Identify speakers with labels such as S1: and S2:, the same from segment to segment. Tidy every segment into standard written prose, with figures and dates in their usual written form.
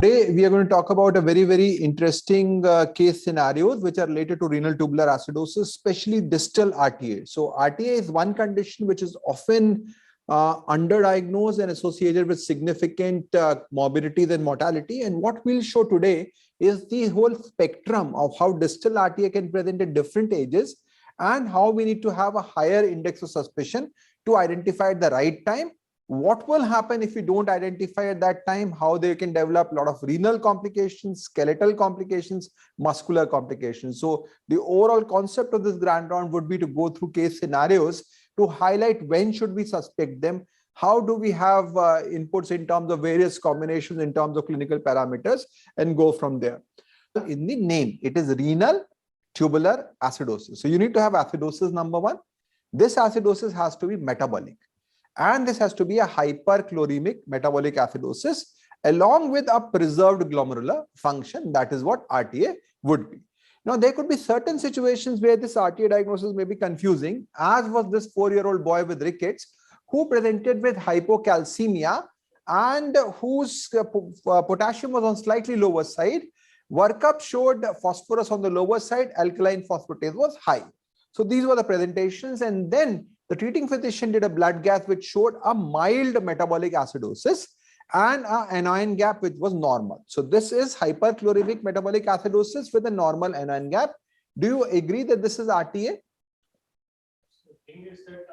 S1: Today, we are going to talk about a very interesting case scenarios which are related to renal tubular acidosis, especially distal RTA. So RTA is one condition which is often underdiagnosed and associated with significant morbidities and mortality. And what we'll show today is the whole spectrum of how distal RTA can present at different ages and how we need to have a higher index of suspicion to identify at the right time. What will happen if we don't identify at that time, how they can develop a lot of renal complications, skeletal complications, muscular complications. So the overall concept of this grand round would be to go through case scenarios to highlight when should we suspect them, how do we have inputs in terms of various combinations in terms of clinical parameters, and go from there. In the name, it is renal tubular acidosis. So you need to have acidosis number one. This acidosis has to be metabolic. And this has to be a hyperchloremic metabolic acidosis along with a preserved glomerular function. That is what RTA would be. Now, there could be certain situations where this RTA diagnosis may be confusing, as was this 4-year-old boy with rickets who presented with hypocalcemia and whose potassium was on slightly lower side. Workup showed phosphorus on the lower side, alkaline phosphatase was high. So these were the presentations, and then the treating physician did a blood gas which showed a mild metabolic acidosis and an anion gap which was normal. So this is hyperchloremic metabolic acidosis with a normal anion gap. Do you agree that this is RTA?
S2: The thing is that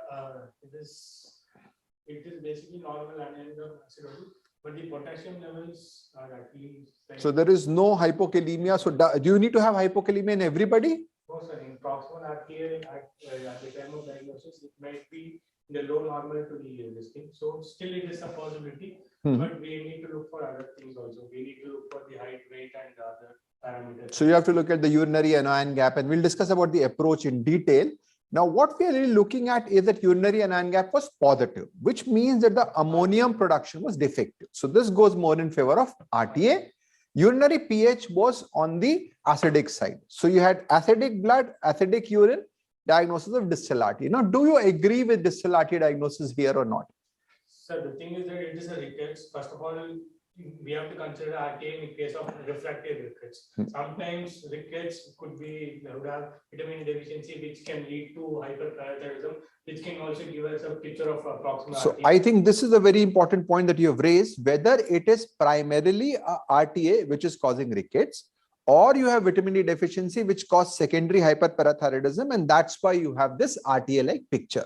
S2: it is basically normal anion gap acidosis, but the potassium levels are actually.
S1: So there is no hypokalemia. So do you need to have hypokalemia in everybody?
S2: No, sir. In proximal RTA at the time of diagnosis, it might be in the low normal to the listing. So still it is a possibility, but we need to look for other things also. We need to look for the height, weight, and other parameters. So
S1: you have to look at the urinary anion gap, and we'll discuss about the approach in detail. Now, what we are really looking at is that urinary anion gap was positive, which means that the ammonium production was defective. So this goes more in favor of RTA. Urinary pH was on the acidic side. So you had acidic blood, acidic urine, diagnosis of distal RTA. Now, do you agree with distal RTA diagnosis here or not?
S2: Sir, the thing is that it is a rickets. First of all, we have to consider RTA in the case of refractory rickets. Sometimes rickets would have vitamin deficiency, which can lead to hyperparathyroidism, which can also give us a picture of proximal
S1: So
S2: RTA.
S1: I think this is a very important point that you have raised, whether it is primarily a RTA which is causing rickets, or you have vitamin D deficiency which causes secondary hyperparathyroidism, and that's why you have this RTA-like picture.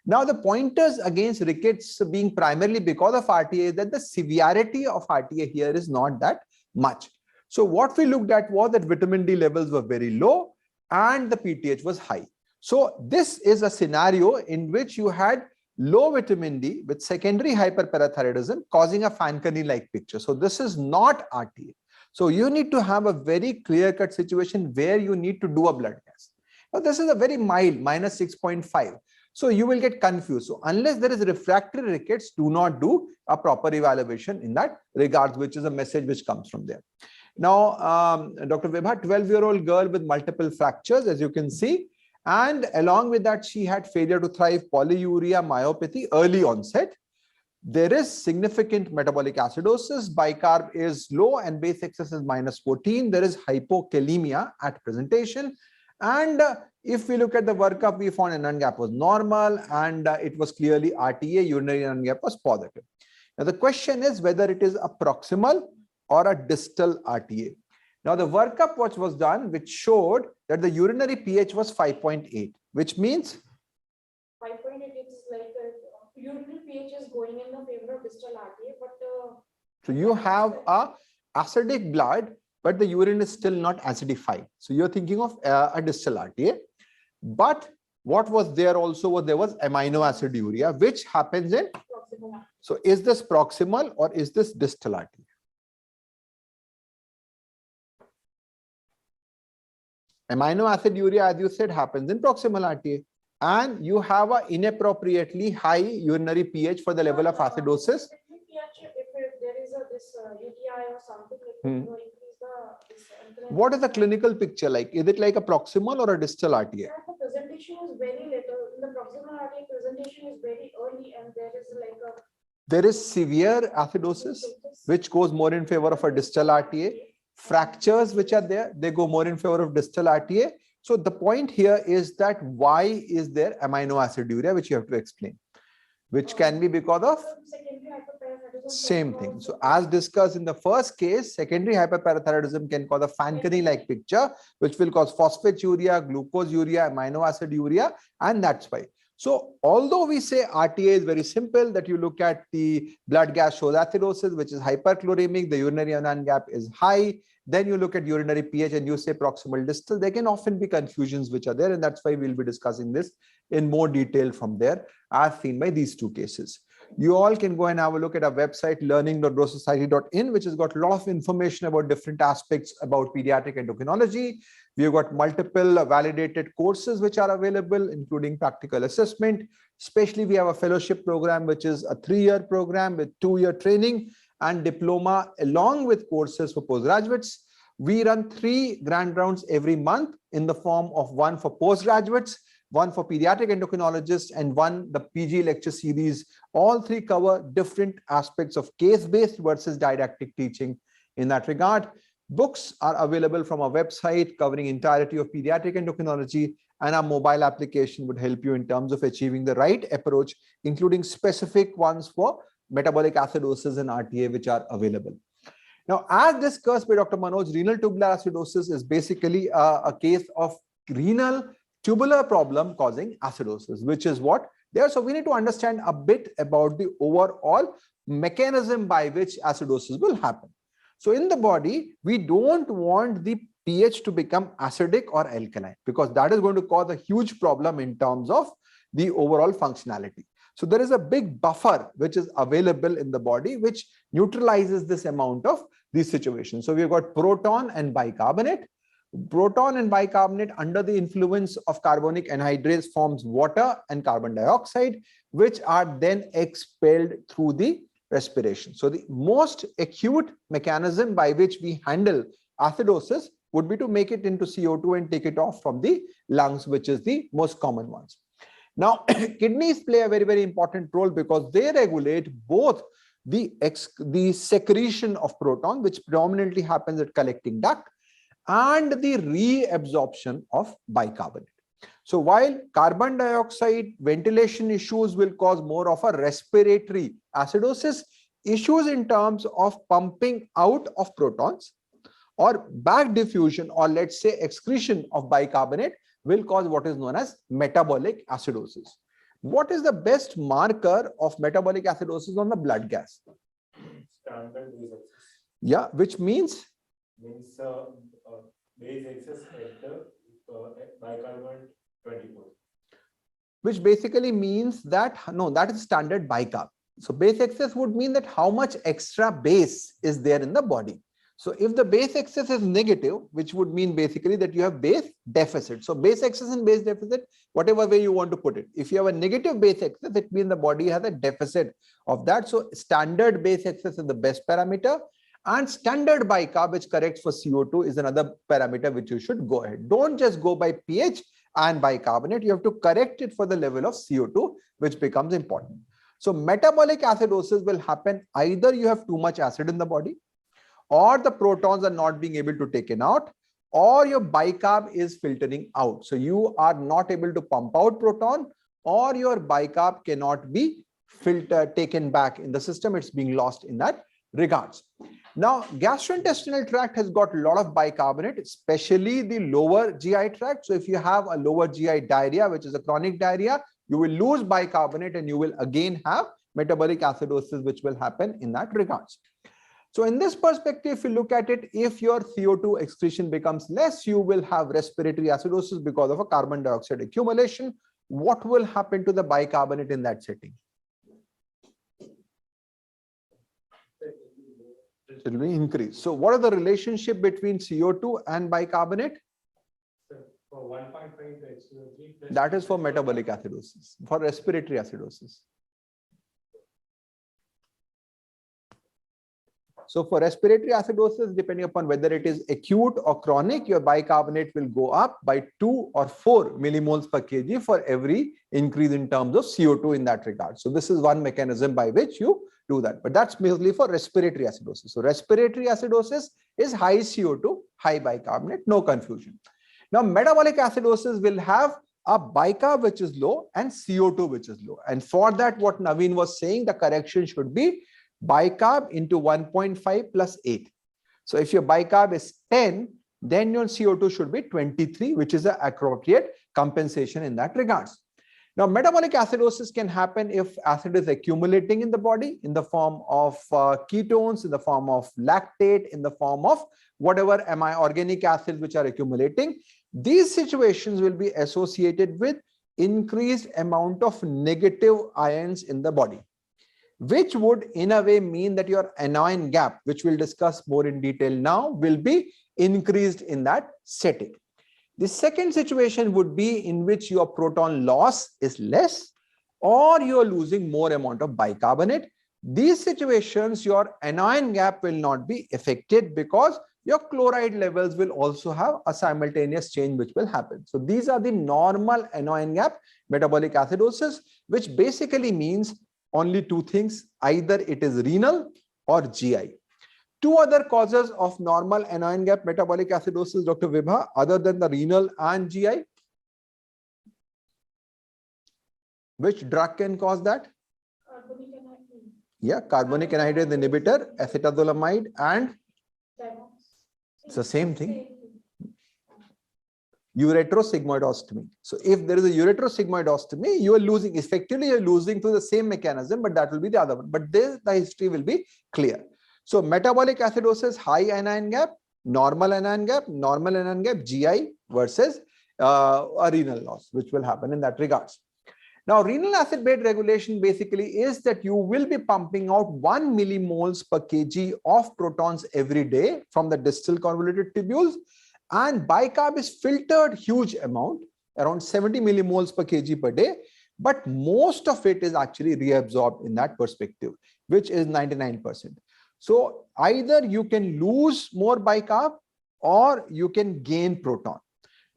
S1: Now, the pointers against rickets being primarily because of RTA is that the severity of RTA here is not that much. So what we looked at was that vitamin D levels were very low and the PTH was high. So this is a scenario in which you had low vitamin D with secondary hyperparathyroidism causing a Fanconi-like picture. So this is not RTA. So you need to have a very clear-cut situation where you need to do a blood test. Now, this is a very mild, -6.5. So you will get confused. So unless there is refractory rickets, do not do a proper evaluation in that regards, which is a message which comes from there. Now, Dr. Vibha, 12-year-old girl with multiple fractures, as you can see. And along with that, she had failure to thrive, polyuria, myopathy, early onset. There is significant metabolic acidosis. Bicarb is low and base excess is -14. There is hypokalemia at presentation. And if we look at the workup, we found anion gap was normal and it was clearly RTA, urinary anion gap was positive. Now, the question is whether it is a proximal or a distal RTA. Now, the workup which was done, which showed that the urinary pH was 5.8, which means
S3: 5.8 is like urinary pH is going in the favor of distal RTA, but
S1: so you have a acidic blood, but the urine is still not acidified. So you're thinking of a distal RTA. But what was there also was there was amino acid urea, which happens in
S3: proximal.
S1: So is this proximal or is this distal RTA? Amino acid urea, as you said, happens in proximal RTA. And you have an inappropriately high urinary pH for the level of acidosis.
S3: If there is this UTI or something, it will increase the.
S1: What is the clinical picture like? Is it like a proximal or a distal RTA?
S3: The presentation is very little. In the proximal RTA, presentation is very early, and there is like a
S1: There is severe acidosis, which goes more in favor of a distal RTA. Fractures which are there, they go more in favor of distal RTA. So the point here is that why is there amino aciduria, which you have to explain, which can be because of same thing. So as discussed in the first case, secondary hyperparathyroidism can cause a Fanconi-like picture, which will cause phosphaturia, glucoseuria, amino aciduria, and that's why. So although we say RTA is very simple, that you look at the blood gas shows acidosis, which is hyperchloremic, the urinary anion gap is high, then you look at urinary pH and you say proximal distal, there can often be confusions which are there, and that's why we'll be discussing this in more detail from there, as seen by these two cases. You all can go and have a look at our website, learning.rososociety.in, which has got a lot of information about different aspects about pediatric endocrinology. We have got multiple validated courses which are available, including practical assessment. Especially, we have a fellowship program, which is a 3-year program with 2-year training and diploma, along with courses for postgraduates. We run 3 grand rounds every month in the form of one for postgraduates, one for pediatric endocrinologists, and one the PG lecture series. All 3 cover different aspects of case-based versus didactic teaching in that regard. Books are available from our website covering entirety of pediatric endocrinology, and our mobile application would help you in terms of achieving the right approach, including specific ones for metabolic acidosis and RTA, which are available. Now, as discussed by Dr. Manoj, renal tubular acidosis is basically a case of renal tubular problem causing acidosis, which is what there. So we need to understand a bit about the overall mechanism by which acidosis will happen. So in the body, we don't want the pH to become acidic or alkaline, because that is going to cause a huge problem in terms of the overall functionality. So there is a big buffer which is available in the body, which neutralizes this amount of these situations. So we've got proton and bicarbonate. Proton and bicarbonate, under the influence of carbonic anhydrase, forms water and carbon dioxide, which are then expelled through the respiration. So the most acute mechanism by which we handle acidosis would be to make it into CO2 and take it off from the lungs, which is the most common ones. Now, kidneys play a very, very important role, because they regulate both the secretion of proton, which predominantly happens at collecting duct, and the reabsorption of bicarbonate. So while carbon dioxide ventilation issues will cause more of a respiratory acidosis, issues in terms of pumping out of protons or back diffusion, or let's say excretion of bicarbonate, will cause what is known as metabolic acidosis. What is the best marker of metabolic acidosis on the blood gas?
S4: Standard base excess.
S1: Yeah, which means
S4: base excess at the bicarbonate 24.
S1: Which basically means that, no, that is standard bicarb. So base excess would mean that how much extra base is there in the body. So if the base excess is negative, which would mean basically that you have base deficit. So base excess and base deficit, whatever way you want to put it. If you have a negative base excess, it means the body has a deficit of that. So standard base excess is the best parameter. And standard bicarb, which corrects for CO2, is another parameter which you should go ahead. Don't just go by pH and bicarbonate. You have to correct it for the level of CO2, which becomes important. So metabolic acidosis will happen either you have too much acid in the body, or the protons are not being able to taken out, or your bicarb is filtering out. So you are not able to pump out proton, or your bicarb cannot be taken back in the system. It's being lost in that regards. Now, gastrointestinal tract has got a lot of bicarbonate, especially the lower GI tract. So if you have a lower GI diarrhea, which is a chronic diarrhea, you will lose bicarbonate and you will again have metabolic acidosis, which will happen in that regards. So in this perspective, if you look at it, if your CO2 excretion becomes less, you will have respiratory acidosis because of a carbon dioxide accumulation. What will happen to the bicarbonate in that setting? It will be increased. So what is the relationship between CO2 and bicarbonate?
S2: For 1.5 to HCO3.
S1: That is for metabolic acidosis, for respiratory acidosis. So for respiratory acidosis, depending upon whether it is acute or chronic, your bicarbonate will go up by 2 or 4 millimoles per kg for every increase in terms of CO2 in that regard. So this is one mechanism by which you do that. But that's mainly for respiratory acidosis. So respiratory acidosis is high CO2, high bicarbonate, no confusion. Now, metabolic acidosis will have a bicarb which is low and CO2 which is low. And for that, what Naveen was saying, the correction should be bicarb into 1.5 plus 8. So if your bicarb is 10, then your CO2 should be 23, which is the appropriate compensation in that regards. Now, metabolic acidosis can happen if acid is accumulating in the body in the form of ketones, in the form of lactate, in the form of whatever organic acids which are accumulating. These situations will be associated with increased amount of negative ions in the body, which would in a way mean that your anion gap, which we'll discuss more in detail now, will be increased in that setting. The second situation would be in which your proton loss is less or you are losing more amount of bicarbonate. These situations, your anion gap will not be affected because your chloride levels will also have a simultaneous change which will happen. So these are the normal anion gap metabolic acidosis, which basically means only two things: either it is renal or GI. Two other causes of normal anion gap metabolic acidosis, Dr. Vibha, other than the renal and GI. Which drug can cause that?
S3: Carbonic anhydride.
S1: Yeah, carbonic anhydrase inhibitor, acetazolamide, and it's the same thing. Ureterosigmoidostomy. So if there is a ureterosigmoidostomy, you are losing, effectively you're losing through the same mechanism, but that will be the other one. But this, the history will be clear. So metabolic acidosis, high anion gap, normal anion gap, GI versus a renal loss, which will happen in that regards. Now, renal acid bed regulation basically is that you will be pumping out 1 millimoles per kg of protons every day from the distal convoluted tubules, and bicarb is filtered huge amount, around 70 millimoles per kg per day, but most of it is actually reabsorbed in that perspective, which is 99%. So either you can lose more bicarb or you can gain proton.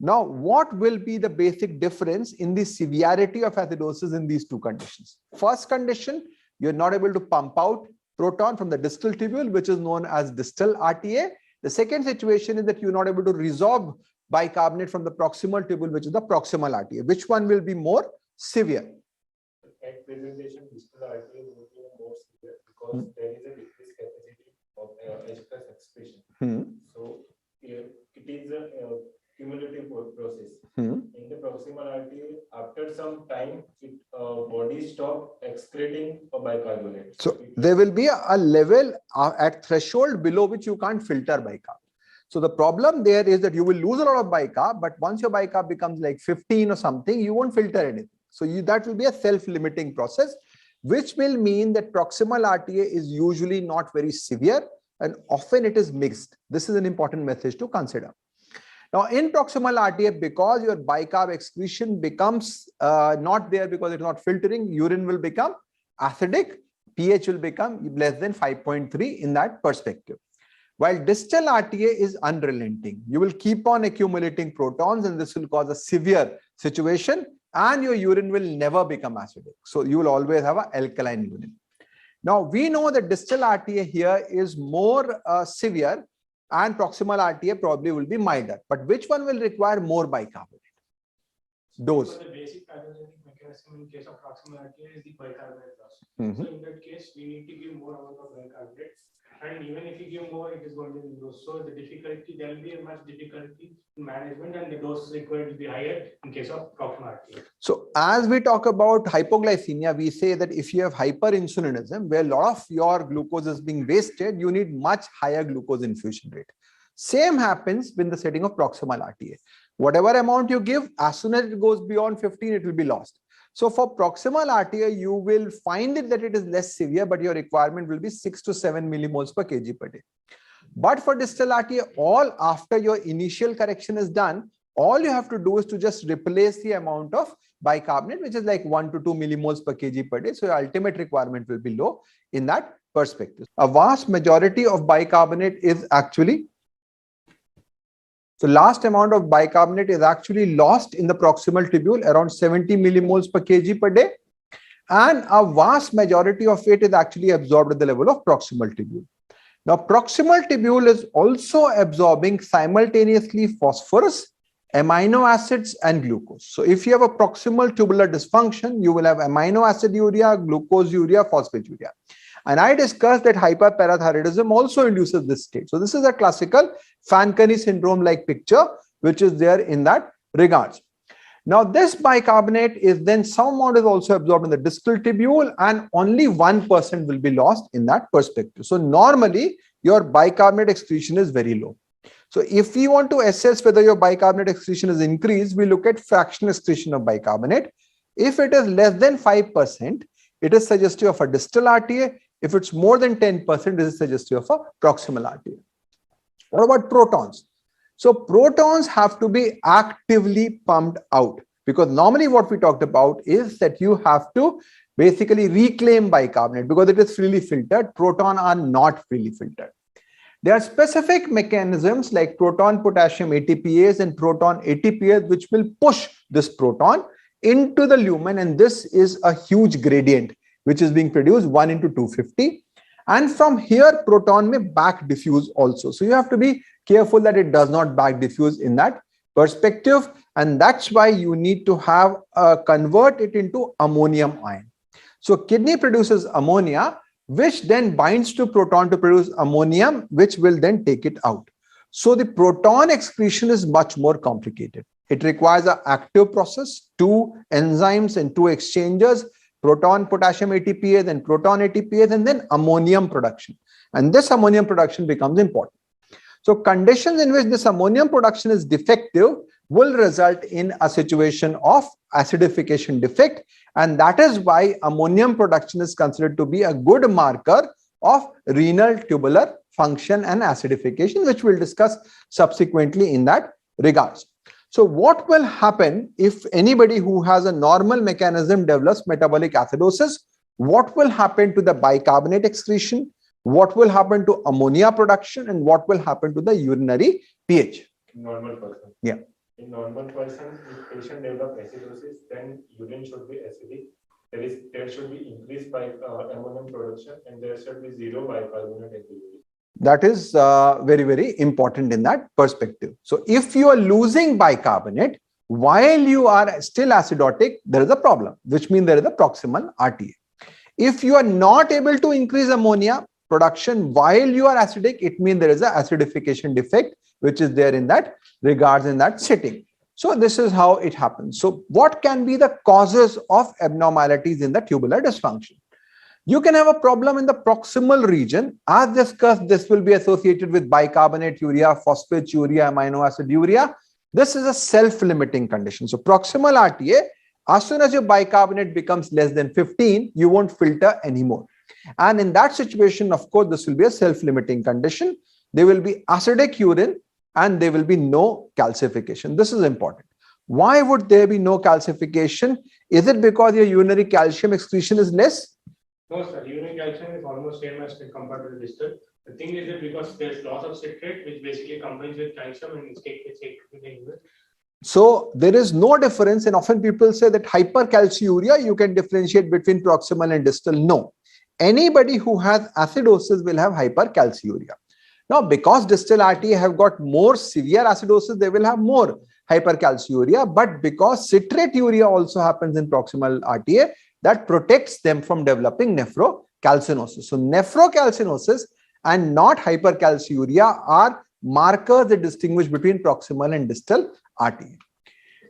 S1: Now, what will be the basic difference in the severity of acidosis in these two conditions? First condition, you're not able to pump out proton from the distal tubule, which is known as distal RTA. The second situation is that you're not able to resorb bicarbonate from the proximal tubule, which is the proximal RTA. Which one will be more severe?
S4: At presentation, distal RTA will be more severe because there is a decreased capacity of H plus expression. So it is a cumulative process. In the proximal RTA, after some time, body stop excreting a bicarbonate.
S1: So there will be a level at threshold below which you can't filter bicarb. So the problem there is that you will lose a lot of bicarb, but once your bicarb becomes like 15 or something, you won't filter anything. So that will be a self-limiting process, which will mean that proximal RTA is usually not very severe and often it is mixed. This is an important message to consider. Now, in proximal RTA, because your bicarb excretion becomes not there because it's not filtering, urine will become acidic, pH will become less than 5.3 in that perspective. While distal RTA is unrelenting, you will keep on accumulating protons and this will cause a severe situation and your urine will never become acidic. So you will always have an alkaline urine. Now, we know that distal RTA here is more severe and proximal RTA probably will be milder. But which one will require more bicarbonate? Dose.
S2: So the basic pathogenic mechanism in case of proximal RTA is the bicarbonate loss. So in that case, we need to give more amount of bicarbonate. And even if you give more, it is going to be low. So the difficulty, there will be a much difficulty in management and the dose required will be higher in case of proximal RTA.
S1: So as we talk about hypoglycemia, we say that if you have hyperinsulinism, where a lot of your glucose is being wasted, you need much higher glucose infusion rate. Same happens in the setting of proximal RTA. Whatever amount you give, as soon as it goes beyond 15, it will be lost. So for proximal RTA, you will find it that it is less severe, but your requirement will be 6 to 7 millimoles per kg per day. But for distal RTA, all after your initial correction is done, all you have to do is to just replace the amount of bicarbonate, which is like 1 to 2 millimoles per kg per day. So your ultimate requirement will be low in that perspective. A vast majority of bicarbonate is actually So last amount of bicarbonate is actually lost in the proximal tubule, around 70 millimoles per kg per day. and a vast majority of it is actually absorbed at the level of proximal tubule. Now, proximal tubule is also absorbing simultaneously phosphorus, amino acids, and glucose. So if you have a proximal tubular dysfunction, you will have amino acid urea, glucose urea, phosphate urea. And I discussed that hyperparathyroidism also induces this state. So this is a classical Fanconi syndrome-like picture, which is there in that regards. Now, this bicarbonate is then some amount is also absorbed in the distal tubule, and only 1% will be lost in that perspective. So normally your bicarbonate excretion is very low. So if we want to assess whether your bicarbonate excretion is increased, we look at fractional excretion of bicarbonate. If it is less than 5%, it is suggestive of a distal RTA. If it's more than 10%, it is suggestive of a proximal RTA. What about protons? So protons have to be actively pumped out, because normally what we talked about is that you have to basically reclaim bicarbonate because it is freely filtered. Protons are not freely filtered. There are specific mechanisms like proton potassium ATPase and proton ATPase which will push this proton into the lumen, and this is a huge gradient which is being produced 1 into 250. And from here, proton may back diffuse also. So you have to be careful that it does not back diffuse in that perspective. And that's why you need to have convert it into ammonium ion. So kidney produces ammonia, which then binds to proton to produce ammonium, which will then take it out. So the proton excretion is much more complicated. It requires an active process, 2 enzymes and 2 exchangers, proton potassium ATPase and proton ATPase, and then ammonium production. And this ammonium production becomes important. So conditions in which this ammonium production is defective will result in a situation of acidification defect. And that is why ammonium production is considered to be a good marker of renal tubular function and acidification, which we'll discuss subsequently in that regards. So what will happen if anybody who has a normal mechanism develops metabolic acidosis? What will happen to the bicarbonate excretion? What will happen to ammonia production? And what will happen to the urinary pH?
S4: Normal person.
S1: Yeah.
S4: In normal person, if patient develop acidosis, then urine should be acidic. There should be increased by ammonium production, and there should be 0 bicarbonate in the urine.
S1: That is very, very important in that perspective. So if you are losing bicarbonate while you are still acidotic, there is a problem, which means there is a proximal RTA. If you are not able to increase ammonia production while you are acidic, it means there is an acidification defect, which is there in that regards in that setting. So this is how it happens. So what can be the causes of abnormalities in the tubular dysfunction? You can have a problem in the proximal region. As discussed, this will be associated with bicarbonate urea, phosphate urea, amino acid urea. This is a self-limiting condition. So proximal RTA, as soon as your bicarbonate becomes less than 15, you won't filter anymore. And in that situation, of course, this will be a self-limiting condition. There will be acidic urine and there will be no calcification. This is important. Why would there be no calcification? Is it because your urinary calcium excretion is less?
S2: No, sir. Urinary calcium is almost same as compared to the distal. The thing is that because there's loss of citrate, which basically combines with calcium and it's taken with the urine.
S1: So there is no difference, and often people say that hypercalciuria, you can differentiate between proximal and distal. No. Anybody who has acidosis will have hypercalciuria. Now, because distal RTA have got more severe acidosis, they will have more hypercalciuria. But because citrate urea also happens in proximal RTA, that protects them from developing nephrocalcinosis. So nephrocalcinosis and not hypercalciuria are markers that distinguish between proximal and distal RTA.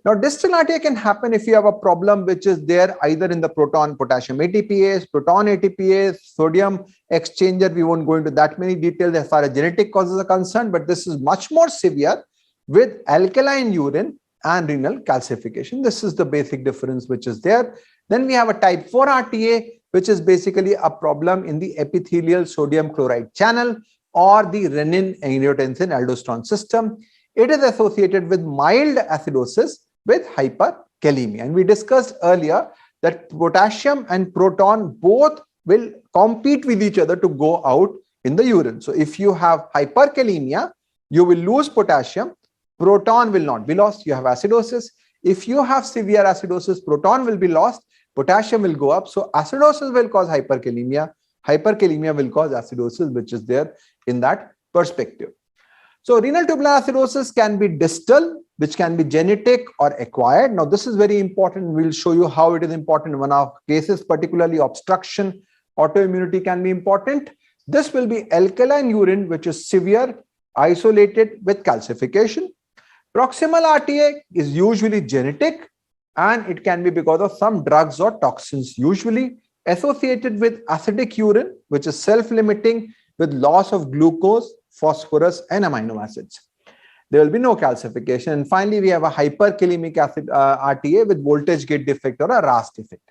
S1: Now, distal RTA can happen if you have a problem which is there either in the proton potassium ATPase, proton ATPase, sodium exchanger. We won't go into that many details as far as genetic causes are concerned, but this is much more severe with alkaline urine and renal calcification. This is the basic difference which is there. Then we have a type 4 RTA, which is basically a problem in the epithelial sodium chloride channel or the renin-angiotensin-aldosterone system. It is associated with mild acidosis with hyperkalemia. And we discussed earlier that potassium and proton both will compete with each other to go out in the urine. So if you have hyperkalemia, you will lose potassium, proton will not be lost, you have acidosis. If you have severe acidosis, proton will be lost, potassium will go up. So acidosis will cause hyperkalemia. Hyperkalemia will cause acidosis, which is there in that perspective. So renal tubular acidosis can be distal, which can be genetic or acquired. Now, this is very important. We'll show you how it is important in one of our cases, particularly obstruction, autoimmunity can be important. This will be alkaline urine, which is severe, isolated with calcification. Proximal RTA is usually genetic, and it can be because of some drugs or toxins, usually associated with acidic urine, which is self-limiting with loss of glucose, phosphorus, and amino acids. There will be no calcification. And finally, we have a hyperkalemic acid RTA with voltage gate defect or a RAS defect.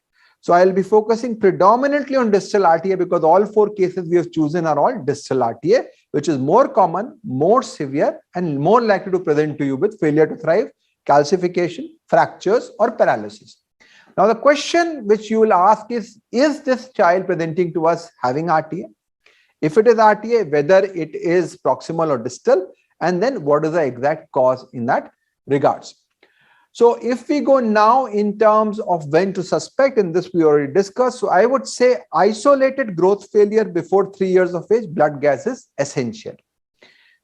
S1: So I'll be focusing predominantly on distal RTA because all 4 cases we have chosen are all distal RTA, which is more common, more severe, and more likely to present to you with failure to thrive, calcification, fractures, or paralysis. Now, the question which you will ask is this child presenting to us having RTA? If it is RTA, whether it is proximal or distal, and then what is the exact cause in that regards. So if we go now in terms of when to suspect, and this we already discussed, so I would say isolated growth failure before 3 years of age, blood gas is essential.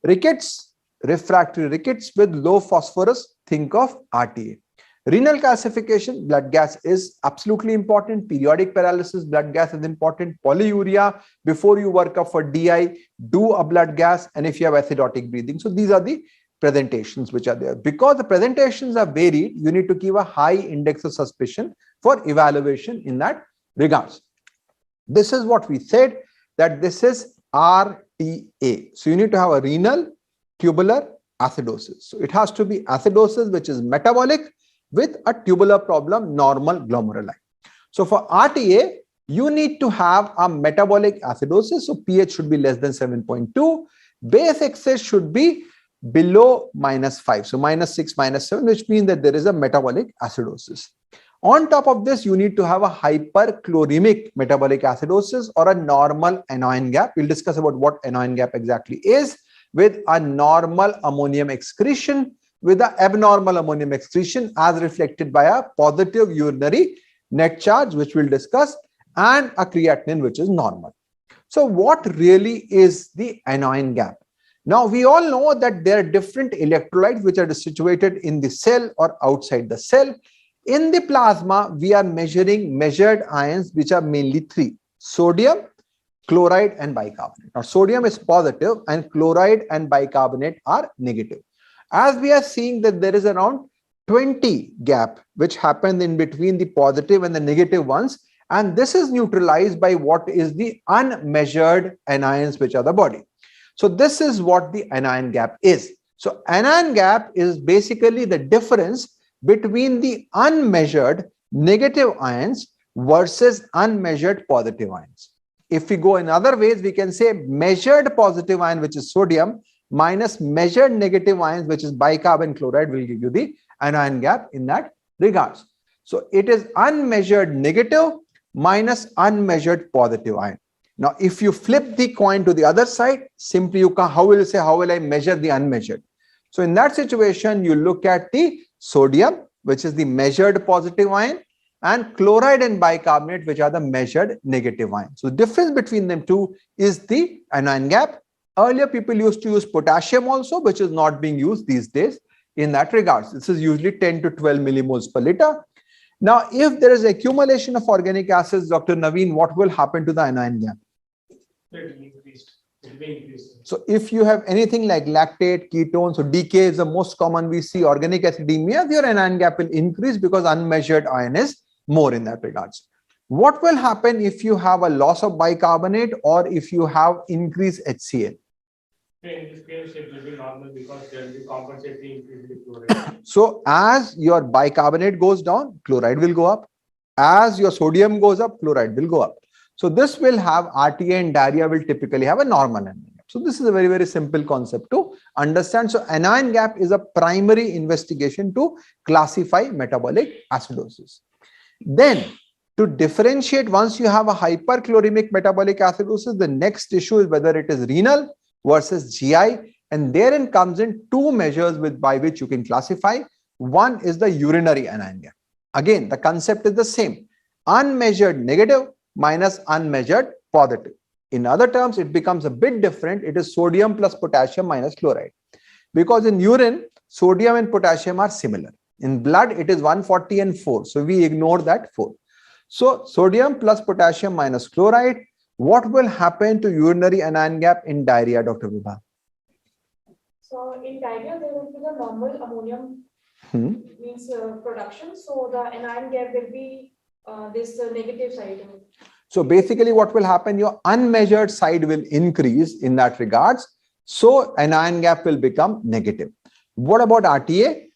S1: Rickets, refractory rickets with low phosphorus, think of RTA. Renal calcification, blood gas is absolutely important. Periodic paralysis, blood gas is important. Polyuria, before you work up for DI, do a blood gas, and if you have acidotic breathing. So these are the presentations which are there. Because the presentations are varied, you need to give a high index of suspicion for evaluation in that regards. This is what we said, that this is RTA. So you need to have a renal tubular acidosis. So it has to be acidosis which is metabolic with a tubular problem, normal glomeruli. So for RTA, you need to have a metabolic acidosis. So pH should be less than 7.2. Base excess should be below -5. So -6, -7, which means that there is a metabolic acidosis. On top of this, you need to have a hyperchloremic metabolic acidosis or a normal anion gap. We'll discuss about what anion gap exactly is, with a normal ammonium excretion, with the abnormal ammonium excretion as reflected by a positive urinary net charge, which we'll discuss, and a creatinine which is normal. So what really is the anion gap? Now, we all know that there are different electrolytes which are situated in the cell or outside the cell. In the plasma, we are measured ions which are mainly 3: sodium, chloride, and bicarbonate. Now, sodium is positive and chloride and bicarbonate are negative. As we are seeing that there is around 20 gap which happens in between the positive and the negative ones, and this is neutralized by what is the unmeasured anions which are the body. So this is what the anion gap is. So anion gap is basically the difference between the unmeasured negative ions versus unmeasured positive ions. If we go in other ways, we can say measured positive ion, which is sodium, minus measured negative ions, which is bicarb and chloride, will give you the anion gap in that regards. So it is unmeasured negative minus unmeasured positive ion. Now, if you flip the coin to the other side, simply you can, how will you say, how will I measure the unmeasured? So in that situation, you look at the sodium, which is the measured positive ion, and chloride and bicarbonate, which are the measured negative ion. So the difference between them two is the anion gap. Earlier, people used to use potassium also, which is not being used these days in that regards. This is usually 10 to 12 millimoles per liter. Now, if there is accumulation of organic acids, Dr. Naveen, what will happen to the anion gap?
S2: It will increase. It will be increased.
S1: So if you have anything like lactate, ketones, so decay is the most common we see, organic acidemia, your anion gap will increase because unmeasured ion is more in that regards. What will happen if you have a loss of bicarbonate or if you have increased HCl?
S2: In this case, it will be normal because there will be compensating increase in chloride.
S1: So as your bicarbonate goes down, chloride will go up. As your sodium goes up, chloride will go up. So this will have RTA, and diarrhea will typically have a normal anion gap. So this is a very, very simple concept to understand. So anion gap is a primary investigation to classify metabolic acidosis. Then to differentiate, once you have a hyperchloremic metabolic acidosis, the next issue is whether it is renal versus GI, and therein comes in two measures by which you can classify. One is the urinary anion gap. Again, the concept is the same. unmeasured negative minus unmeasured positive. In other terms, it becomes a bit different. It is sodium plus potassium minus chloride. Because in urine, sodium and potassium are similar. In blood, it is 140 and 4. So we ignore that 4. So sodium plus potassium minus chloride. What will happen to urinary anion gap in diarrhea, Dr. Vibha?
S3: So in diarrhea, there will be the normal ammonium means production. So the anion gap will be this negative side.
S1: So basically what will happen, your unmeasured side will increase in that regards. So anion gap will become negative. What about RTA?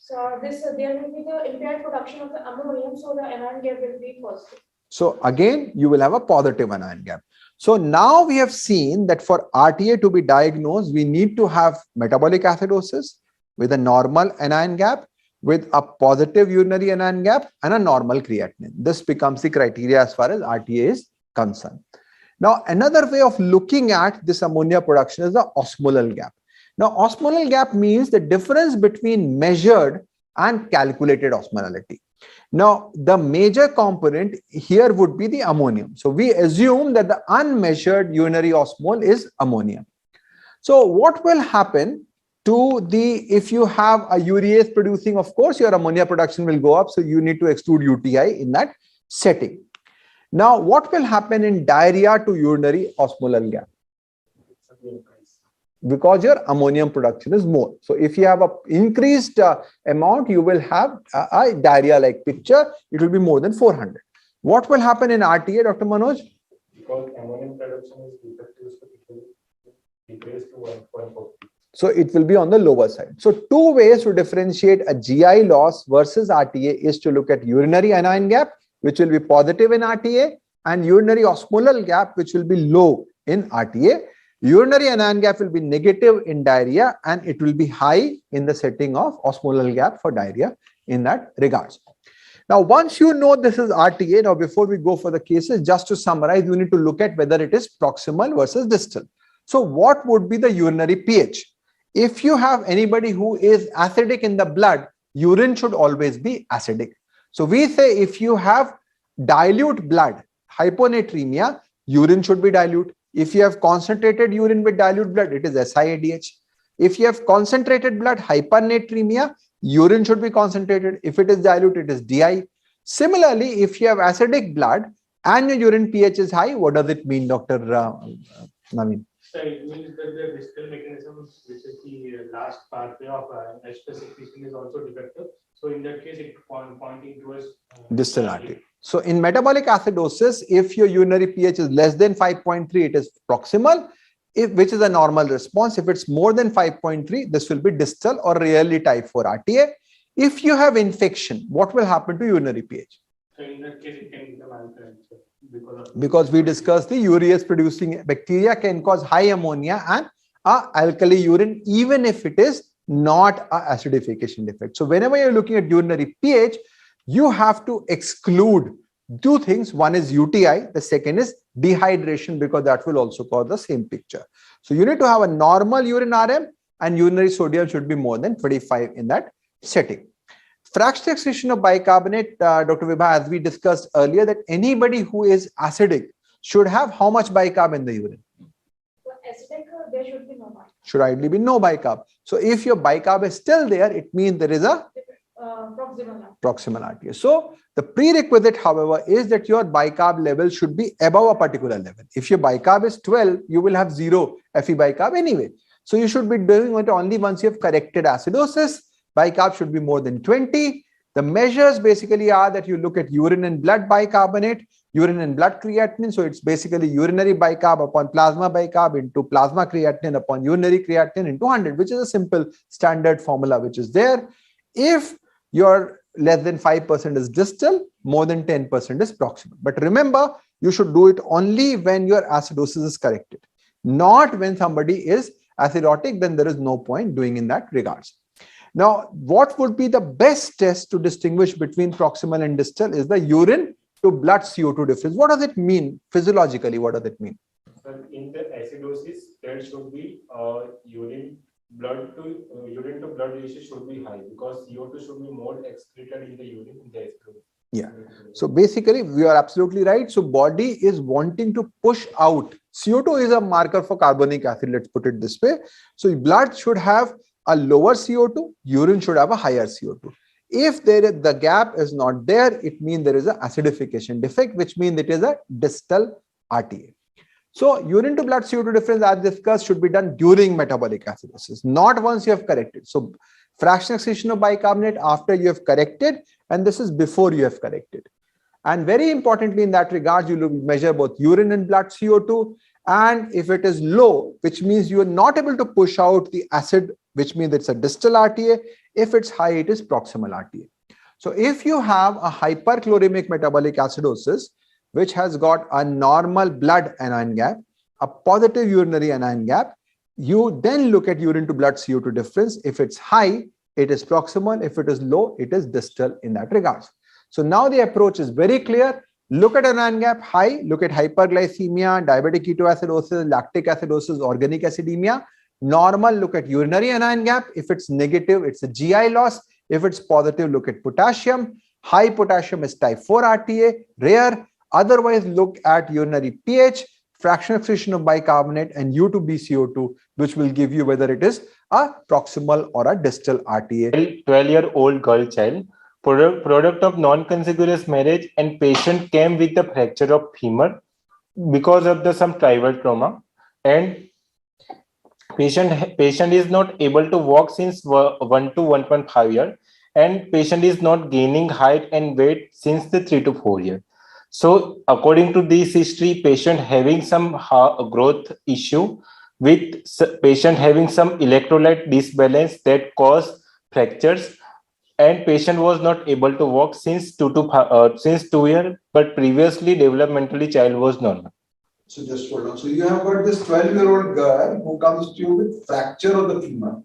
S3: So there will be the impaired production of the ammonium. So the anion gap will be positive.
S1: So again, you will have a positive anion gap. So now we have seen that for RTA to be diagnosed, we need to have metabolic acidosis with a normal anion gap, with a positive urinary anion gap and a normal creatinine. This becomes the criteria as far as RTA is concerned. Now, another way of looking at this ammonia production is the osmolar gap. Now, osmolar gap means the difference between measured and calculated osmolality. Now, the major component here would be the ammonium. So we assume that the unmeasured urinary osmol is ammonia. So what will happen to if you have a urease producing, of course, your ammonia production will go up. So you need to exclude UTI in that setting. Now, what will happen in diarrhea to urinary osmolar gap? Because your ammonium production is more. So if you have a increased amount, you will have a diarrhea-like picture. It will be more than 400. What will happen in RTA, Dr. Manoj?
S4: Because ammonium production is defective, so it will decrease to 1.4.
S1: So it will be on the lower side. So two ways to differentiate a GI loss versus RTA is to look at urinary anion gap, which will be positive in RTA, and urinary osmolar gap, which will be low in RTA. Urinary anion gap will be negative in diarrhea and it will be high in the setting of osmolar gap for diarrhea in that regards. Now, once you know this is RTA, now before we go for the cases, just to summarize, you need to look at whether it is proximal versus distal. So what would be the urinary pH? If you have anybody who is acidic in the blood, urine should always be acidic. So we say if you have dilute blood, hyponatremia, urine should be dilute. If you have concentrated urine with dilute blood, it is SiADH. If you have concentrated blood, hypernatremia, urine should be concentrated. If it is dilute, it is DI. Similarly, if you have acidic blood and your urine pH is high, what does it mean, Dr. Naveen?
S2: So it means that the distal mechanism, which is the last pathway of H+ secretion, is also defective. So in that case, it pointing towards
S1: distal artery. So in metabolic acidosis, if your urinary pH is less than 5.3, it is proximal, which is a normal response. If it's more than 5.3, this will be distal or rarely type 4 RTA. If you have infection, what will happen to urinary pH?
S2: So in that case, it can become alkaline.
S1: Because we discussed the urease producing bacteria can cause high ammonia and alkali urine, even if it is not an acidification defect. So whenever you're looking at urinary pH, you have to exclude two things. One is UTI, the second is dehydration, because that will also cause the same picture. So you need to have a normal urine RM and urinary sodium should be more than 25 in that setting. Fractional excretion of bicarbonate, Dr. Vibha, as we discussed earlier, that anybody who is acidic should have how much bicarb in the urine?
S3: For acidic, there should be no bicarb.
S1: Should ideally be no bicarb. So if your bicarb is still there, it means there is a proximal RTA. So the prerequisite, however, is that your bicarb level should be above a particular level. If your bicarb is 12, you will have 0 Fe bicarb anyway. So you should be doing it only once you have corrected acidosis. Bicarb should be more than 20. The measures basically are that you look at urine and blood bicarbonate, urine and blood creatinine. So it's basically urinary bicarb upon plasma bicarb into plasma creatinine upon urinary creatinine into 100, which is a simple standard formula which is there. If your less than 5% is distal, more than 10% is proximal. But remember, you should do it only when your acidosis is corrected, not when somebody is acidotic, then there is no point doing in that regards. Now, what would be the best test to distinguish between proximal and distal is the urine to blood CO2 difference. What does it mean physiologically? What does it mean?
S4: In the acidosis, there should be urine to blood ratio should be high because CO2 should be more excreted in the urine in the acidosis.
S1: Yeah. So basically, we are absolutely right. So body is wanting to push out. CO2 is a marker for carbonic acid. Let's put it this way. So blood should have a lower CO2. Urine should have a higher CO2. If the gap is not there, it means there is an acidification defect, which means it is a distal RTA. So urine to blood CO2 difference, as discussed, should be done during metabolic acidosis, not once you have corrected. So fractional excision of bicarbonate after you have corrected, and this is before you have corrected. And very importantly, in that regard, you will measure both urine and blood CO2. And if it is low, which means you are not able to push out the acid, which means it's a distal RTA. If it's high, it is proximal RTA. So if you have a hyperchloremic metabolic acidosis, which has got a normal blood anion gap, a positive urinary anion gap, you then look at urine to blood CO2 difference. If it's high, it is proximal. If it is low, it is distal in that regard. So now the approach is very clear. Look at anion gap high, look at hyperglycemia, diabetic ketoacidosis, lactic acidosis, organic acidemia. Normal, look at urinary anion gap. If it's negative, it's a GI loss. If it's positive, look at potassium. High potassium is type 4 RTA, rare. Otherwise, look at urinary pH, fractional excision of bicarbonate, and U to B CO2, which will give you whether it is a proximal or a distal RTA.
S5: 12-year-old girl child, product of non-contiguous marriage, and patient came with the fracture of femur because of some tribal trauma, and patient is not able to walk since 1 to 1.5 years, and patient is not gaining height and weight since the 3 to 4 years. So according to this history, patient having some growth issue, with patient having some electrolyte disbalance that cause fractures, and patient was not able to walk since 2 years, but previously developmentally child was normal.
S1: So just hold on. So you have got this 12-year-old girl who comes to you with fracture of the femur.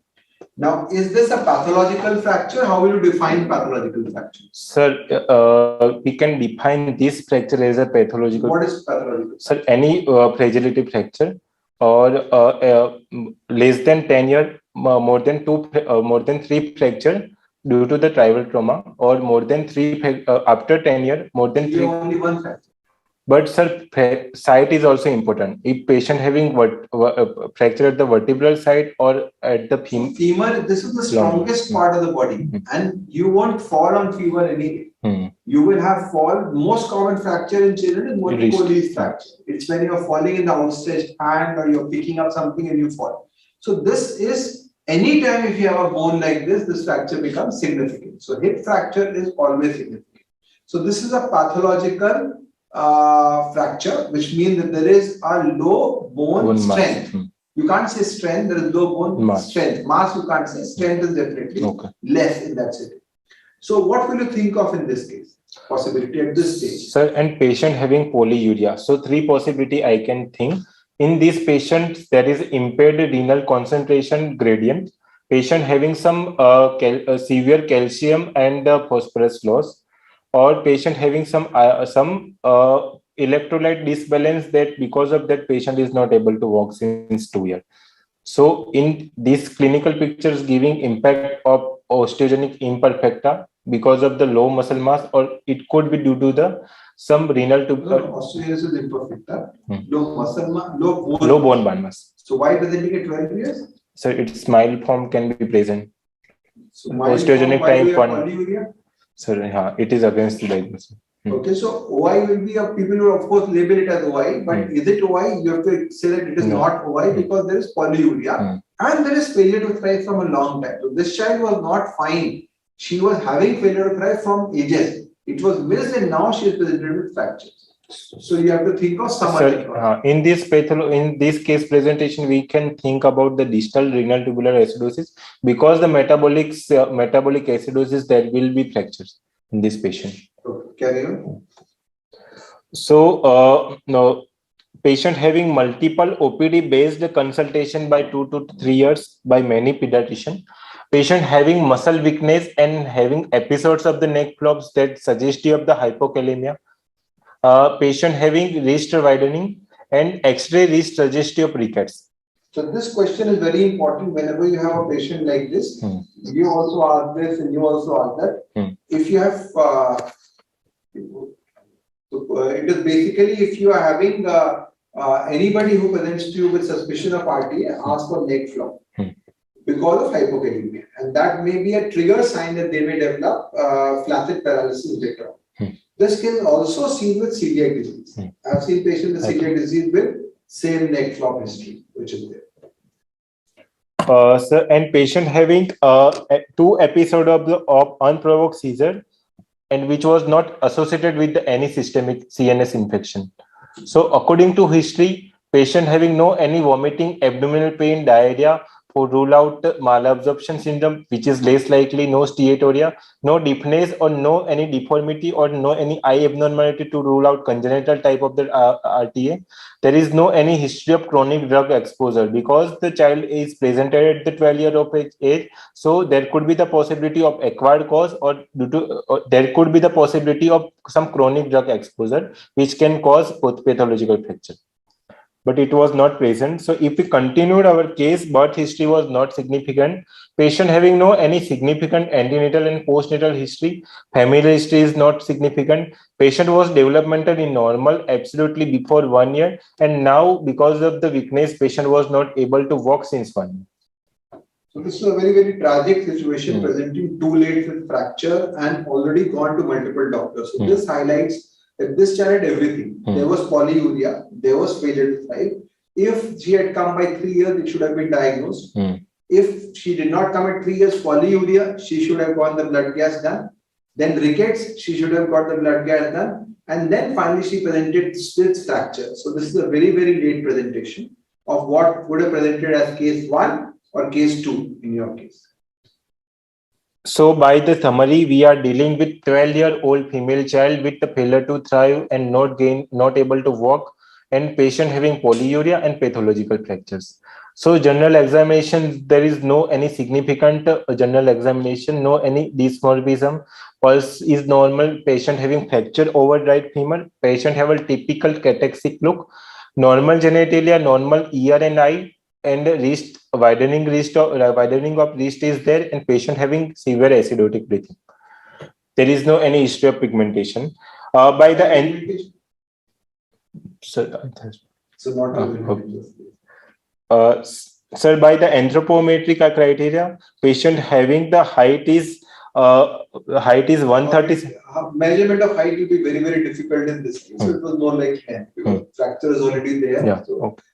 S1: Now, is this a pathological fracture? How will you define pathological fracture?
S5: Sir, we can define this fracture as a pathological.
S1: What is pathological?
S5: Sir, any fragility fracture or less than 10 years, more than 3 fracture due to the tribal trauma, or more than 3 after 10 years, more than 3.
S1: Only one fracture.
S5: But sir, site is also important. If patient having fracture at the vertebral site or at the
S1: femur, this is the strongest part of the body, and you won't fall on femur anyway. You will have fall. Most common fracture in children is multiple fracture. It's when you're falling in the outstretched hand or you're picking up something and you fall. So this is anytime if you have a bone like this fracture becomes significant. So hip fracture is always significant. So this is a pathological fracture, which means that there is a low bone strength. You can't say strength, there is low bone strength. Mass you can't say, strength is definitely less in that setting. So what will you think of in this case? Possibility at this stage?
S5: Sir, and patient having polyuria. So 3 possibility I can think. In these patients, there is impaired renal concentration gradient. Patient having some severe calcium and phosphorus loss, or patient having some electrolyte disbalance, that because of that patient is not able to walk since 2 years. So in these clinical pictures giving impact of osteogenic imperfecta because of the low muscle mass, or it could be due to some renal tubular.
S1: Osteogenesis imperfecta, low muscle mass,
S5: low bone mass.
S1: So why does it take 12 years?
S5: So its mild form can be present.
S1: So
S5: osteogenic type 1.
S1: Polyuria?
S5: Sir, it is against the diagnosis.
S1: Okay, so OI will be people will of course label it as OI, but is it OI? You have to say that it is not OI because there is polyuria and there is failure to thrive from a long time. So this child was not fine. She was having failure to thrive from ages. It was missed and now she is presented with fractures. So you have to think of some other.
S5: In this case presentation, we can think about the distal renal tubular acidosis, because the metabolic acidosis, there will be fractures in this patient.
S1: Carry on.
S5: So no, patient having multiple OPD based consultation by 2 to 3 years by many pediatricians. Patient having muscle weakness and having episodes of the neck flops that suggestive of the hypokalemia. Patient having wrist widening and X-ray wrist suggestive of rickets.
S1: So this question is very important whenever you have a patient like this. You also ask this and you also ask that. If you have it is basically if you are having anybody who presents to you with suspicion of RTA, ask for neck flop because of hypokalemia, and that may be a trigger sign that they may develop flaccid paralysis later on. This can also seen with celiac disease. I've seen patients with celiac disease with same neck flop history, which is there.
S5: Sir, and patient having 2 episodes of unprovoked seizure, and which was not associated with any systemic CNS infection. So according to history, patient having no any vomiting, abdominal pain, diarrhea, for rule out malabsorption syndrome, which is less likely, no steatorrhea, no deafness or no any deformity or no any eye abnormality to rule out congenital type of the RTA. There is no any history of chronic drug exposure because the child is presented at the 12 year of age. So there could be the possibility of acquired cause or due to there could be the possibility of some chronic drug exposure, which can cause pathological fracture. But it was not present. So if we continued our case, birth history was not significant. Patient having no any significant antenatal and postnatal history, family history is not significant. Patient was developmentally normal absolutely before 1 year, and now because of the weakness, patient was not able to walk since 1 year.
S1: So this is a very, very tragic situation, presenting too late with fracture and already gone to multiple doctors. So this highlights that this child had everything. There was polyuria, there was failure to thrive. If she had come by 3 years, it should have been diagnosed. If she did not come at 3 years, polyuria, she should have got the blood gas done. Then rickets, she should have got the blood gas done. And then finally she presented with fracture. So this is a very, very late presentation of what would have presented as case 1 or case 2 in your case.
S5: So by the summary, we are dealing with 12-year-old female child with the failure to thrive and not able to walk, and patient having polyuria and pathological fractures. So general examination, there is no any significant general examination, no any dysmorphism. Pulse is normal. Patient having fracture over right femur. Patient have a typical cataxic look. Normal genitalia, normal ear and eye, and wrist widening of wrist is there, and patient having severe acidotic breathing. There is no any history of pigmentation. By the end, so not sir, by the anthropometric criteria, patient having the height is 130.
S1: Measurement of height will be very, very difficult in this case. So it was more like 10 because fracture is already there.
S5: Yeah.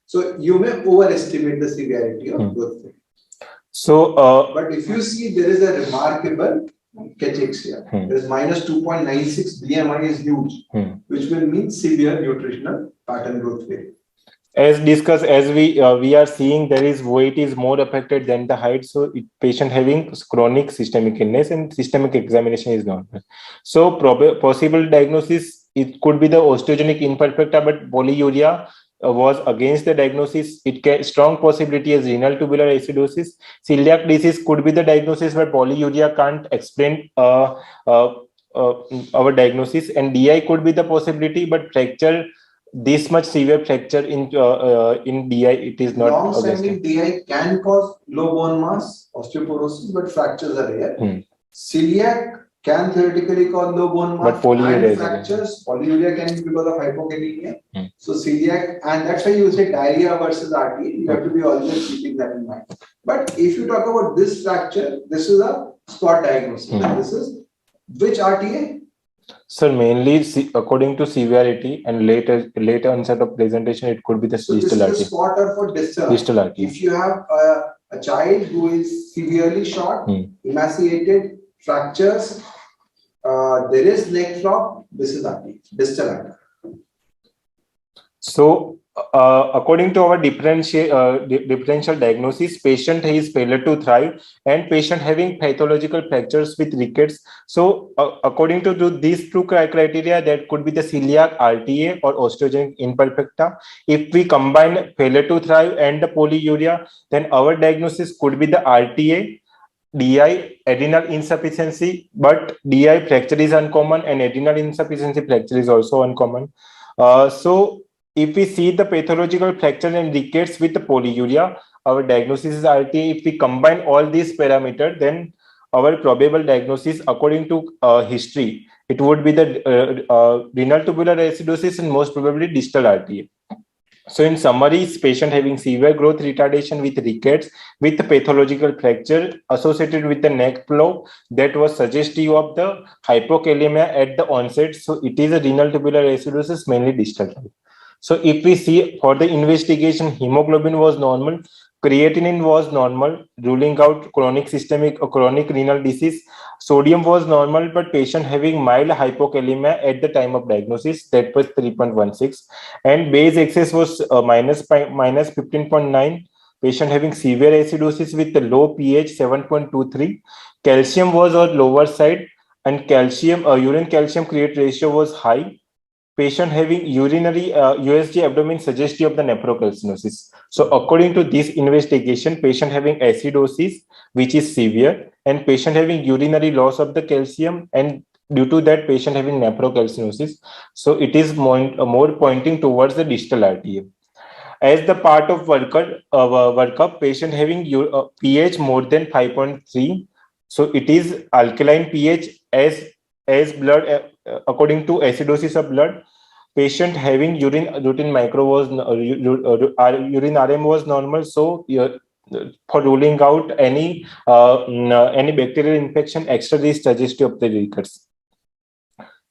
S1: So you may overestimate the severity of both things.
S5: So,
S1: but if you see, there is a remarkable cachexia. There is minus 2.96 BMI is huge, which will mean severe nutritional pattern growth failure.
S5: As discussed, as we are seeing, there is weight is more affected than the height. So patient having chronic systemic illness and systemic examination is normal. So possible diagnosis, it could be the osteogenic imperfecta, but polyuria was against the diagnosis. It can strong possibility as renal tubular acidosis. Celiac disease could be the diagnosis, but polyuria can't explain our diagnosis, and DI could be the possibility, but fracture, this much severe fracture in DI, it is not.
S1: Long-standing DI can cause low bone mass, osteoporosis, but fractures are rare. Celiac can theoretically cause low bone mass,
S5: but polyuria
S1: and fractures. Polyuria can be because of hypokalemia. So celiac, and that's why you say diarrhea versus RTA. You have to be always keeping that in mind. But if you talk about this fracture, this is a spot diagnosis. And this is which RTA?
S5: Sir, mainly according to severity and later onset of presentation, it could be the distal RTA.
S1: This is spot or for distal
S5: RTA.
S1: If you have a child who is severely short, emaciated, fractures, there is neck flop, this is RTA, distal RTA. So, according to our differential diagnosis, patient has failure to thrive and patient having pathological fractures with rickets. So, according to these two criteria, that could be the celiac, RTA, or osteogenic imperfecta. If we combine failure to thrive and the polyuria, then our diagnosis could be the RTA, DI, adrenal insufficiency, but DI fracture is uncommon and adrenal insufficiency fracture is also uncommon. So, if we see the pathological fracture and rickets with the polyuria, our diagnosis is RTA. If we combine all these parameters, then
S5: our probable diagnosis according to history, it would be the renal tubular acidosis and most probably distal RTA. So in summary, patient having severe growth retardation with rickets with pathological fracture associated with the neck flow that was suggestive of the hypokalemia at the onset. So it is a renal tubular acidosis, mainly distal type. So if we see for the investigation, hemoglobin was normal, creatinine was normal, ruling out chronic systemic or chronic renal disease. Sodium was normal, but patient having mild hypokalemia at the time of diagnosis, that was 3.16, and base excess was minus 15.9. Patient having severe acidosis with the low pH 7.23. Calcium was on lower side, and calcium urine calcium create ratio was high. Patient having urinary USG abdomen suggestive of the nephrocalcinosis. So according to this investigation, patient having acidosis, which is severe, and patient having urinary loss of the calcium, and due to that patient having nephrocalcinosis. So it is more pointing towards the distal RTA. As the part of workup, patient having pH more than 5.3. So it is alkaline pH as blood according to acidosis of blood. Patient having urine micro was urine RM was normal. So for ruling out any bacterial infection, extra is suggestive of the rickets.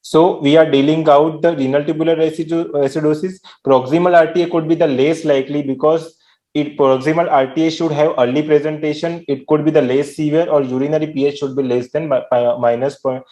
S5: So we are dealing out the renal tubular acidosis. Proximal RTA could be the less likely because proximal RTA should have early presentation. It could be the less severe, or urinary pH should be less than less than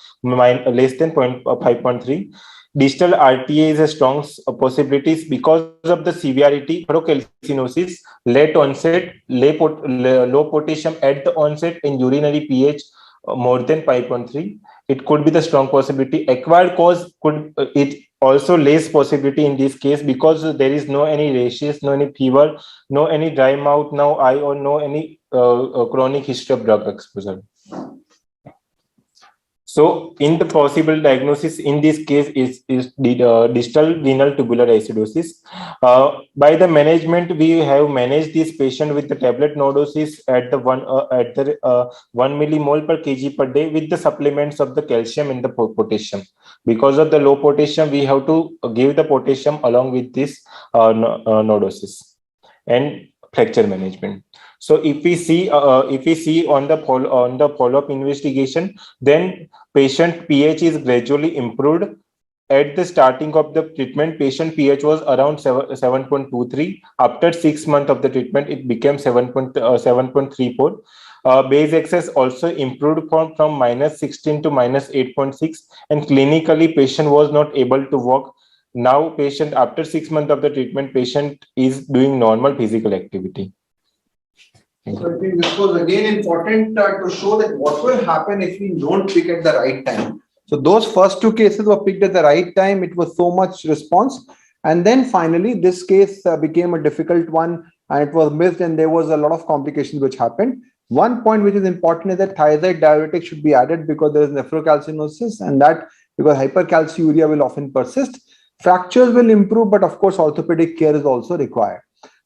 S5: 5.3. Distal RTA is a strong possibility because of the severity, nephrocalcinosis, late onset, low potassium at the onset, and urinary pH more than 5.3. It could be the strong possibility. Acquired cause could it also less possibility in this case because there is no any rashes, no any fever, no any dry mouth, no eye, or no any chronic history of drug exposure. So in the possible diagnosis in this case is distal renal tubular acidosis. By the management, we have managed this patient with the tablet nodosis at the 1 millimole per kg per day with the supplements of the calcium and the potassium. Because of the low potassium, we have to give the potassium along with this nodosis and fracture management. So if we see on the follow-up investigation, then patient pH is gradually improved. At the starting of the treatment, patient pH was around 7.23. After 6 months of the treatment, it became 7.34. Base excess also improved from minus 16 to minus 8.6, and clinically patient was not able to walk. Now patient, after 6 months of the treatment, patient is doing normal physical activity.
S1: So I think this was again important to show that what will happen if we don't pick at the right time. So those first two cases were picked at the right time. It was so much response. And then finally, this case became a difficult one and it was missed, and there was a lot of complications which happened. One point which is important is that thiazide diuretic should be added because there is nephrocalcinosis, and that because hypercalciuria will often persist. Fractures will improve, but of course, orthopedic care is also required.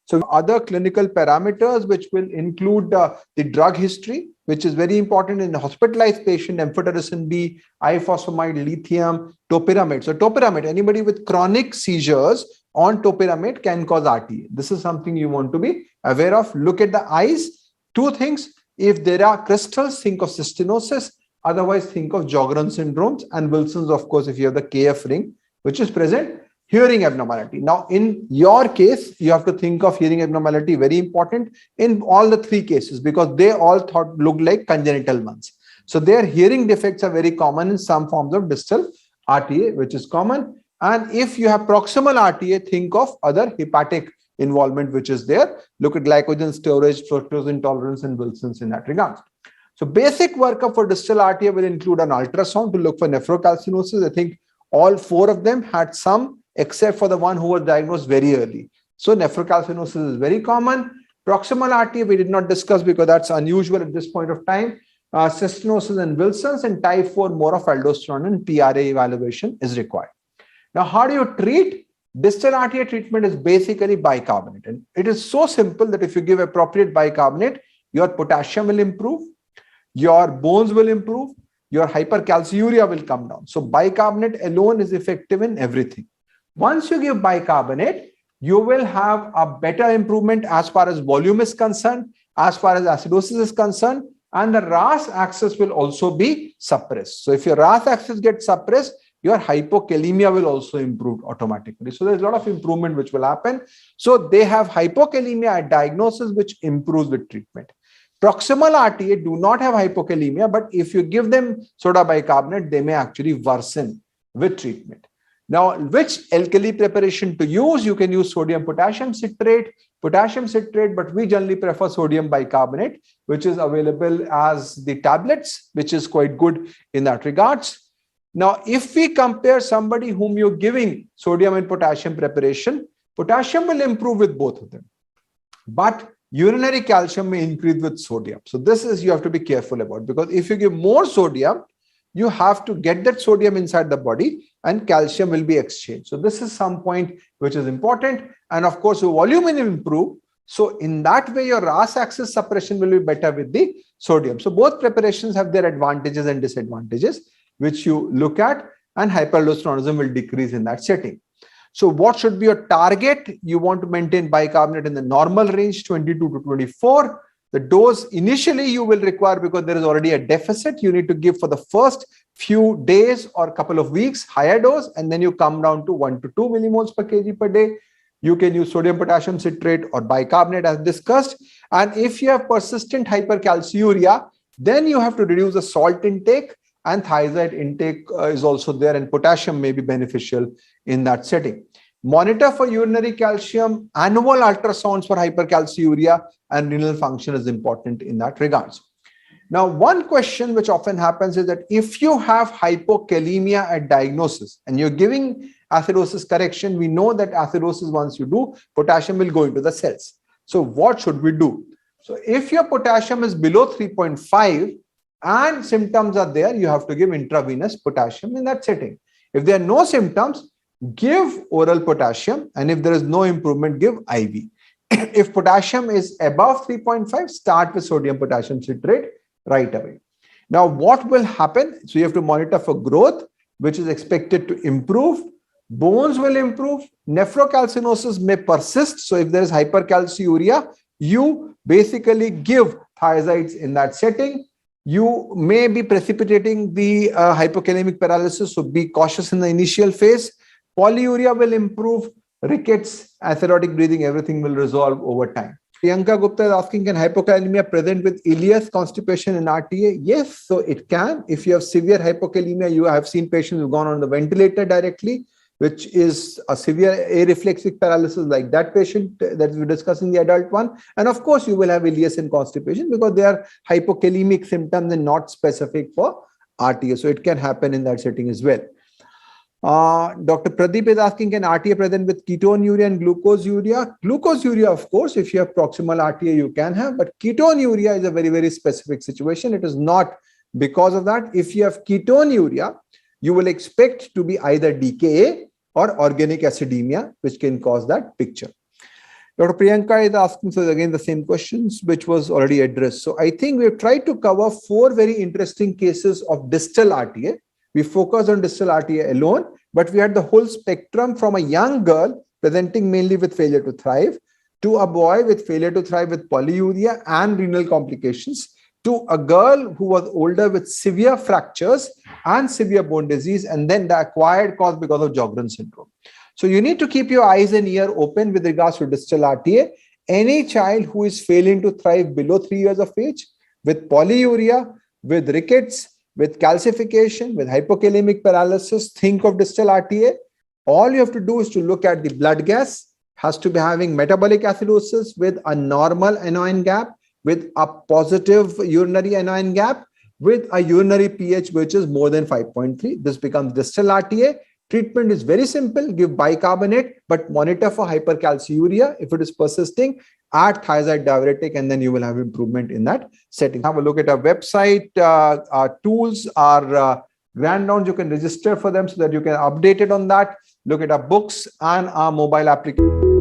S1: So other clinical parameters, which will include the drug history, which is very important in a hospitalized patient, amphotericin B, ifosfamide, lithium, topiramate. So topiramate, anybody with chronic seizures on topiramate can cause RTA. This is something you want to be aware of. Look at the eyes. Two things. If there are crystals, think of cystinosis. Otherwise, think of Sjogren syndromes and Wilson's, of course, if you have the KF ring, which is present. Hearing abnormality. Now, in your case, you have to think of hearing abnormality, very important in all the three cases because they all look like congenital ones. So their hearing defects are very common in some forms of distal RTA, which is common. And if you have proximal RTA, think of other hepatic involvement, which is there. Look at glycogen storage, fructose intolerance, and Wilson's in that regard. So basic workup for distal RTA will include an ultrasound to look for nephrocalcinosis. I think all four of them had some, except for the one who was diagnosed very early. So nephrocalcinosis is very common. Proximal RTA we did not discuss because that's unusual at this point of time. Cystinosis and Wilson's, and type 4 more of aldosterone and PRA evaluation is required. Now, how do you treat? Distal RTA treatment is basically bicarbonate. And it is so simple that if you give appropriate bicarbonate, your potassium will improve. your bones will improve, your hypercalciuria will come down. So bicarbonate alone is effective in everything. Once you give bicarbonate, you will have a better improvement as far as volume is concerned, as far as acidosis is concerned, and the RAS axis will also be suppressed. So if your RAS axis gets suppressed, your hypokalemia will also improve automatically. So there's a lot of improvement which will happen. So they have hypokalemia at diagnosis, which improves with treatment. Proximal RTA do not have hypokalemia, but if you give them soda bicarbonate, they may actually worsen with treatment. Now, which alkali preparation to use? You can use sodium potassium citrate, but we generally prefer sodium bicarbonate, which is available as the tablets, which is quite good in that regards. Now, if we compare somebody whom you're giving sodium and potassium preparation, potassium will improve with both of them, but urinary calcium may increase with sodium. So this is you have to be careful about, because if you give more sodium, you have to get that sodium inside the body and calcium will be exchanged. So this is some point which is important. And of course, your volume will improve. So in that way, your RAS axis suppression will be better with the sodium. So both preparations have their advantages and disadvantages, which you look at, and hyperaldosteronism will decrease in that setting. So what should be your target? You want to maintain bicarbonate in the normal range, 22 to 24. The dose initially you will require, because there is already a deficit, you need to give for the first few days or couple of weeks higher dose, and then you come down to 1 to 2 millimoles per kg per day. You can use sodium potassium citrate or bicarbonate as discussed. And if you have persistent hypercalciuria, then you have to reduce the salt intake, and thiazide intake is also there, and potassium may be beneficial in that setting. Monitor for urinary calcium, annual ultrasounds for hypercalciuria, and renal function is important in that regards. Now, one question which often happens is that if you have hypokalemia at diagnosis and you're giving acidosis correction, we know that acidosis, once you do, potassium will go into the cells. So what should we do? So if your potassium is below 3.5 and symptoms are there, you have to give intravenous potassium in that setting. If there are no symptoms, give oral potassium, and if there is no improvement, give IV. If potassium is above 3.5, start with sodium potassium citrate right away. Now, what will happen? So you have to monitor for growth, which is expected to improve. Bones will improve. Nephrocalcinosis may persist. So if there is hypercalciuria, you basically give thiazides in that setting. You may be precipitating the hypokalemic paralysis, so be cautious in the initial phase. Polyuria will improve. Rickets, acidotic breathing, everything will resolve over time. Priyanka Gupta is asking, can hypokalemia present with ileus constipation in RTA? Yes, so it can. If you have severe hypokalemia, you have seen patients who've gone on the ventilator directly, which is a severe areflexic paralysis like that patient that we discussed in the adult one. And of course, you will have ileus and constipation because they are hypokalemic symptoms and not specific for RTA. So it can happen in that setting as well. Dr. Pradeep is asking, can RTA present with ketonuria and glucoseuria? Glucoseuria, of course, if you have proximal RTA, you can have, but ketonuria is a very, very specific situation. It is not because of that. If you have ketonuria, you will expect to be either DKA or organic acidemia, which can cause that picture. Dr. Priyanka is asking, so again, the same questions, which was already addressed. So I think we've tried to cover 4 very interesting cases of distal RTA. We focused on distal RTA alone, but we had the whole spectrum from a young girl presenting mainly with failure to thrive, to a boy with failure to thrive with polyuria and renal complications, to a girl who was older with severe fractures and severe bone disease, and then the acquired cause because of Sjogren syndrome. So you need to keep your eyes and ear open with regards to distal RTA. Any child who is failing to thrive below 3 years of age, with polyuria, with rickets, with calcification, with hypokalemic paralysis, think of distal RTA. All you have to do is to look at the blood gas, has to be having metabolic acidosis with a normal anion gap, with a positive urinary anion gap, with a urinary pH which is more than 5.3. This becomes distal RTA. Treatment is very simple. Give bicarbonate, but monitor for hypercalciuria. If it is persisting, add thiazide diuretic, and then you will have improvement in that setting. Have a look at our website. Our tools are rundowns. You can register for them so that you can update it on that. Look at our books and our mobile application.